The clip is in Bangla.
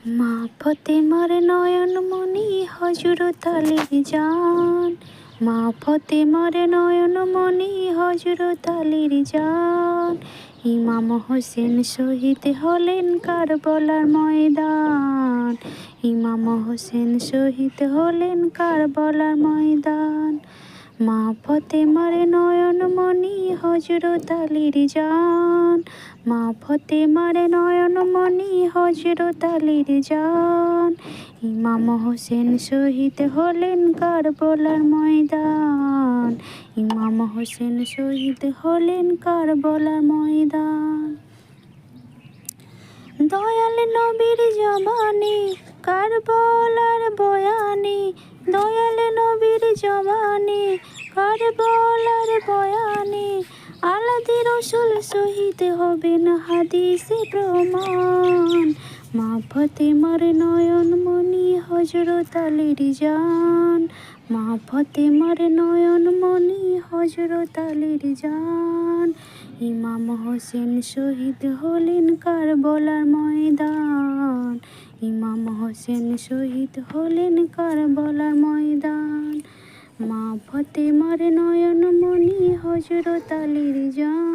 মা ফতেমার নয়নমণি হযরত আলীর জান। মা ফতেমার নয়নমণি হযরত আলীর জান। ইমাম হোসেন শহীদ হলেন কারবালার ময়দান। ইমাম হোসেন শহীদ হলেন কারবালার ময়দান। মা ফতেমার নয়নমণি হযরত আলীর জান। মা ফতেমার নয়নমণি হযরত আলীর জান। ইমাম হোসেন শহীদ হলেন কারবালার ময়দান। ইমাম হোসেন শহীদ হলেন কারবালার ময়দান। দয়াল নবীর জবানে কারবালার বয়ানে। দয়াল নবীর জবানে কারবালার বয়ানে। আলাদি রসুল শহীদ হবেন হাদিসে প্রমাণ। মা ফতেমার নয়নমণি হযরত আলীর জান। মা ফতেমার নয়নমণি হযরত আলীর জান। ইমাম হোসেন শহীদ হলেন কারবালার ময়দান। ইমাম হোসেন শহীদ হলেন কারবালার ময়দান। মা ফতেমার নয়নমণি হযরত আলীর জান।